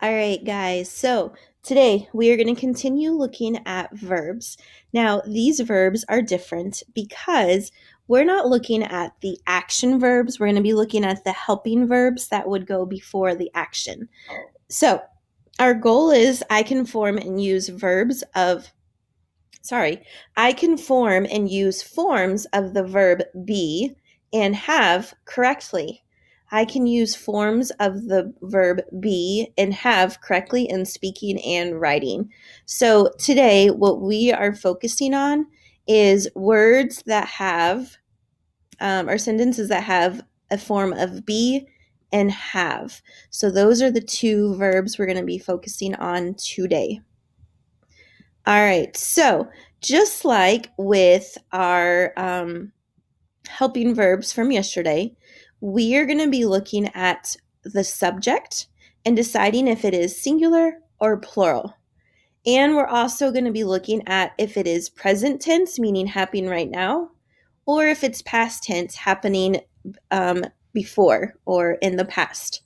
All right, guys. So today we are going to continue looking at verbs. Now, these verbs are different because we're not looking at the action verbs. We're going to be looking at the helping verbs that would go before the action. So our goal is I can form and use forms of the verb be and have correctly. I can use forms of the verb be and have correctly in speaking and writing. So today, what we are focusing on is words that have, or sentences that have a form of be and have. So those are the two verbs we're going to be focusing on today. All right, so just like with our helping verbs from yesterday, we are going to be looking at the subject and deciding if it is singular or plural. And we're also going to be looking at if it is present tense, meaning happening right now, or if it's past tense, happening before or in the past.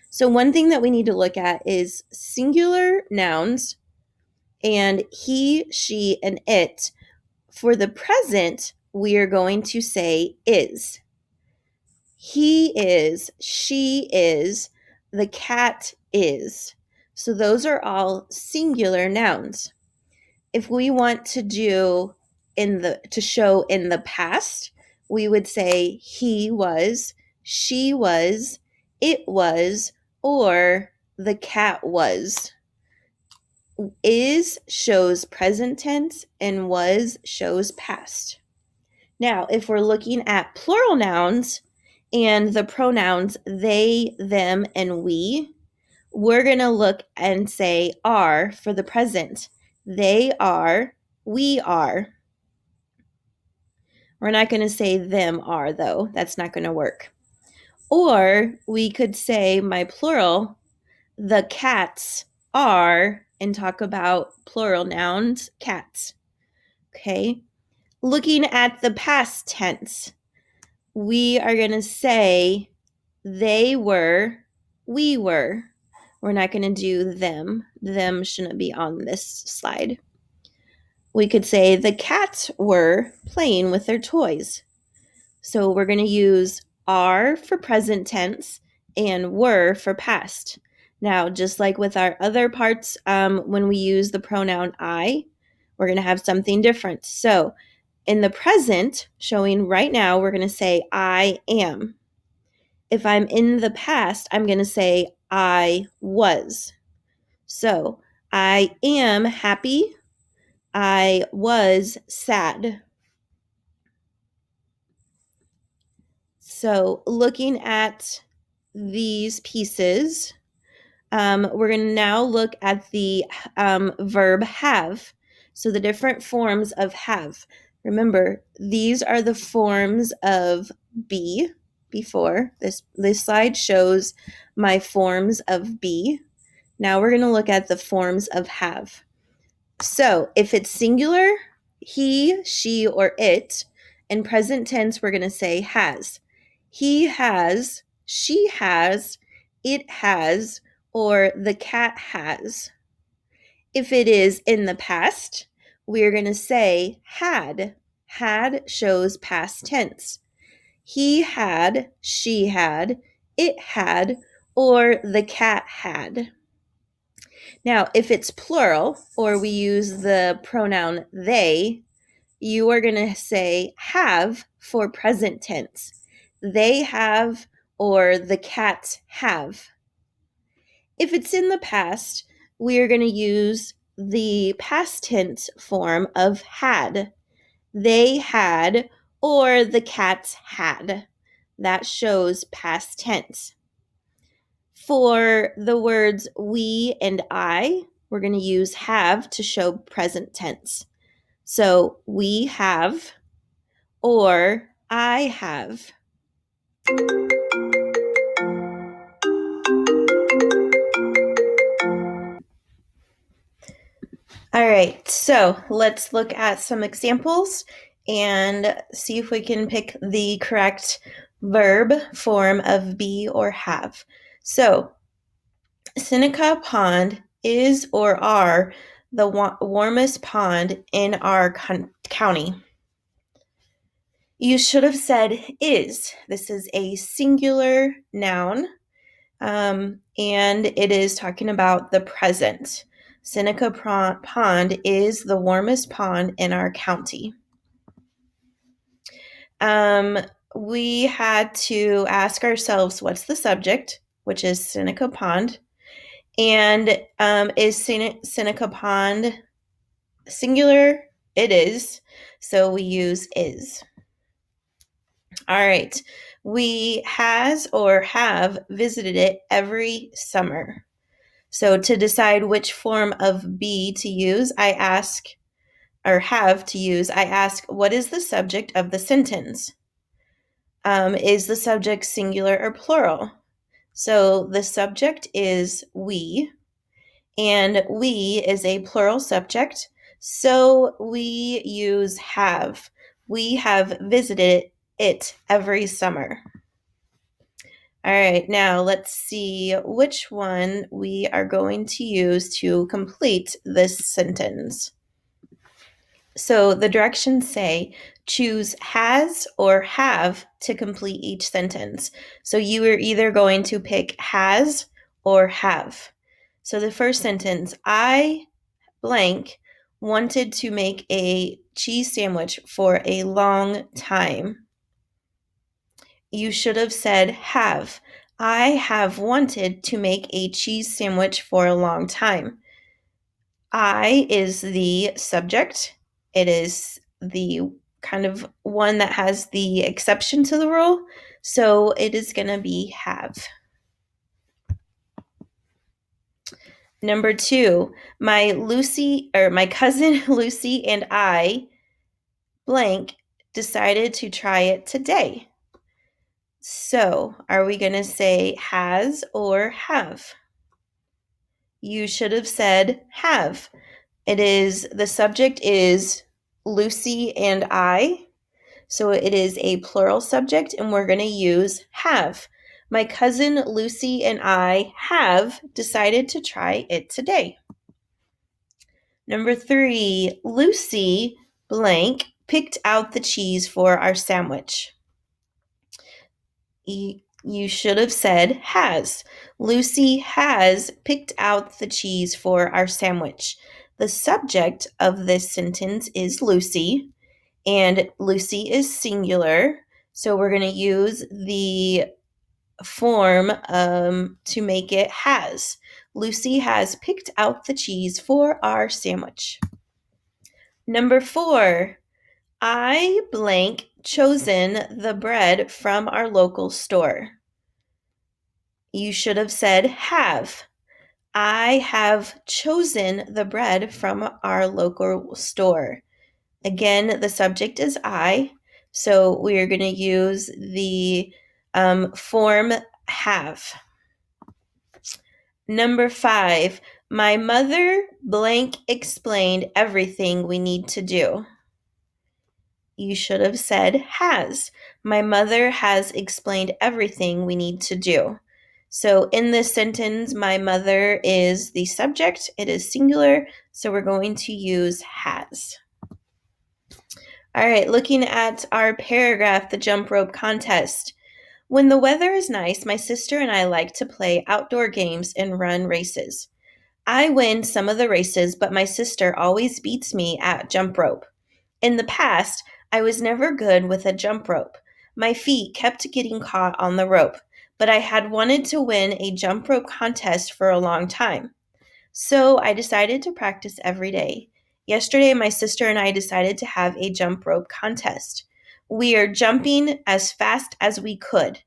So one thing that we need to look at is singular nouns and he, she, and it. For the present, we are going to say is. He is, she is, the cat is. So those are all singular nouns. If we want to show in the past, we would say he was, she was, it was, or the cat was. Is shows present tense and was shows past. Now, if we're looking at plural nouns and the pronouns they, them, and we, we're going to look and say are for the present. They are, we are. We're not going to say them are, though. That's not going to work. Or we could say my plural, the cats are, and talk about plural nouns, cats. Okay? Looking at the past tense, we are going to say they were, we were. We're not going to do them. Them shouldn't be on this slide. We could say the cats were playing with their toys. So we're going to use are for present tense and were for past. Now, just like with our other parts, when we use the pronoun I, we're going to have something different. So in the present, showing right now, we're going to say I am. If I'm in the past, I'm going to say I was. So I am happy. I was sad. So looking at these pieces, we're going to now look at the verb have. So the different forms of have. Remember, these are the forms of be before. This slide shows my forms of be. Now we're going to look at the forms of have. So if it's singular, he, she, or it, in present tense, we're going to say has. He has, she has, it has, or the cat has. If it is in the past, we're going to say had. Had shows past tense. He had, she had, it had, or the cat had. Now, if it's plural, or we use the pronoun they, you are going to say have for present tense. They have, or the cats have. If it's in the past, we are going to use the past tense form of had. They had, or the cats had. That shows past tense. For the words we and I, we're going to use have to show present tense. So we have, or I have. All right, so let's look at some examples and see if we can pick the correct verb form of be or have. So Seneca Pond is or are the warmest pond in our county. You should have said is. This is a singular noun, and it is talking about the present. Seneca Pond is the warmest pond in our county. We had to ask ourselves, what's the subject, which is Seneca Pond, and is Seneca Pond singular? It is, so we use is. All right, we has or have visited it every summer. So to decide which form of be to use, I ask, or have to use, I ask, what is the subject of the sentence? Is the subject singular or plural? So the subject is we, and we is a plural subject, so we use have. We have visited it every summer. All right, now let's see which one we are going to use to complete this sentence. So the directions say choose has or have to complete each sentence. So you are either going to pick has or have. So the first sentence, I blank wanted to make a cheese sandwich for a long time. You should have said have. I have wanted to make a cheese sandwich for a long time. I is the subject. It is the kind of one that has the exception to the rule. So it is going to be have. Number 2, my cousin Lucy and I blank decided to try it today. So are we going to say has or have? You should have said have. The subject is Lucy and I. So it is a plural subject, and we're going to use have. My cousin Lucy and I have decided to try it today. Number 3, Lucy blank picked out the cheese for our sandwich. You should have said has. Lucy has picked out the cheese for our sandwich. The subject of this sentence is Lucy, and Lucy is singular, so we're going to use the form to make it has. Lucy has picked out the cheese for our sandwich. Number 4, I blank chosen the bread from our local store. You should have said have. I have chosen the bread from our local store. Again, the subject is I, so we are going to use the form have. Number 5, my mother blank explained everything we need to do. You should have said has. My mother has explained everything we need to do. So in this sentence, my mother is the subject. It is singular, so we're going to use has. All right, looking at our paragraph, the jump rope contest. When the weather is nice, my sister and I like to play outdoor games and run races. I win some of the races, but my sister always beats me at jump rope. In the past, I was never good with a jump rope. My feet kept getting caught on the rope, but I had wanted to win a jump rope contest for a long time. So I decided to practice every day. Yesterday, my sister and I decided to have a jump rope contest. We are jumping as fast as we could.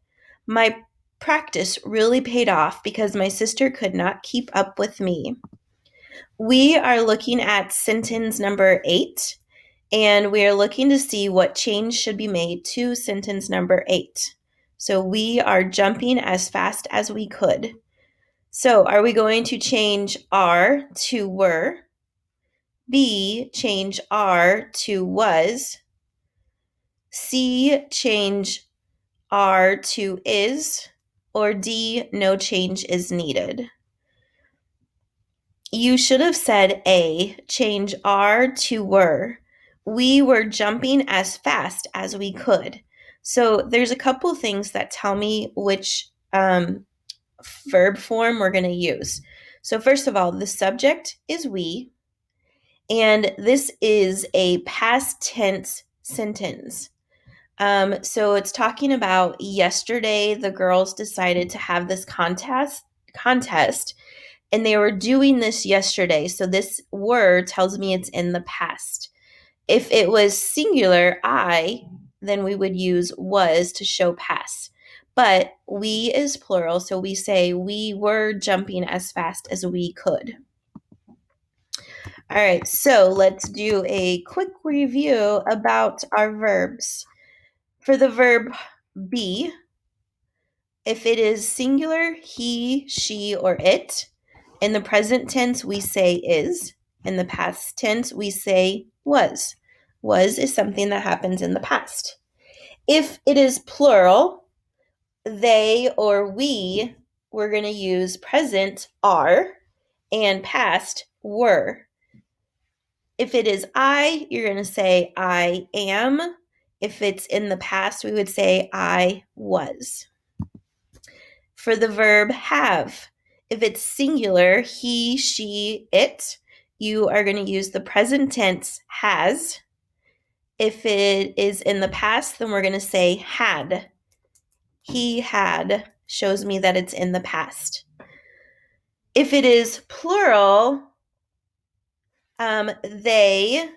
My practice really paid off because my sister could not keep up with me. We are looking at sentence number 8, and we are looking to see what change should be made to sentence number 8. So we are jumping as fast as we could. So are we going to change are to were? B, change are to was? C, change are to is? Or D, no change is needed? You should have said A, change are to were. We were jumping as fast as we could. So there's a couple things that tell me which verb form we're going to use. So first of all, the subject is we, and this is a past tense sentence. So it's talking about yesterday the girls decided to have this contest, and they were doing this yesterday. So this word tells me it's in the past. If it was singular, I, then we would use was to show past. But we is plural, so we say we were jumping as fast as we could. All right, so let's do a quick review about our verbs. For the verb be, if it is singular, he, she, or it, in the present tense, we say is. In the past tense, we say was. Was is something that happens in the past. If it is plural, they or we, we're going to use present are and past were. If it is I, you're going to say I am. If it's in the past, we would say I was. For the verb have, if it's singular, he, she, it, you are going to use the present tense has. If it is in the past, then we're going to say had. He had shows me that it's in the past. If it is plural, they,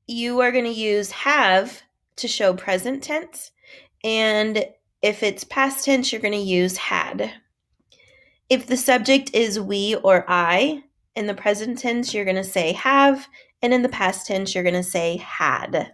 you are going to use have to show present tense. And if it's past tense, you're going to use had. If the subject is we or I, in the present tense, you're going to say have. And in the past tense, you're going to say had.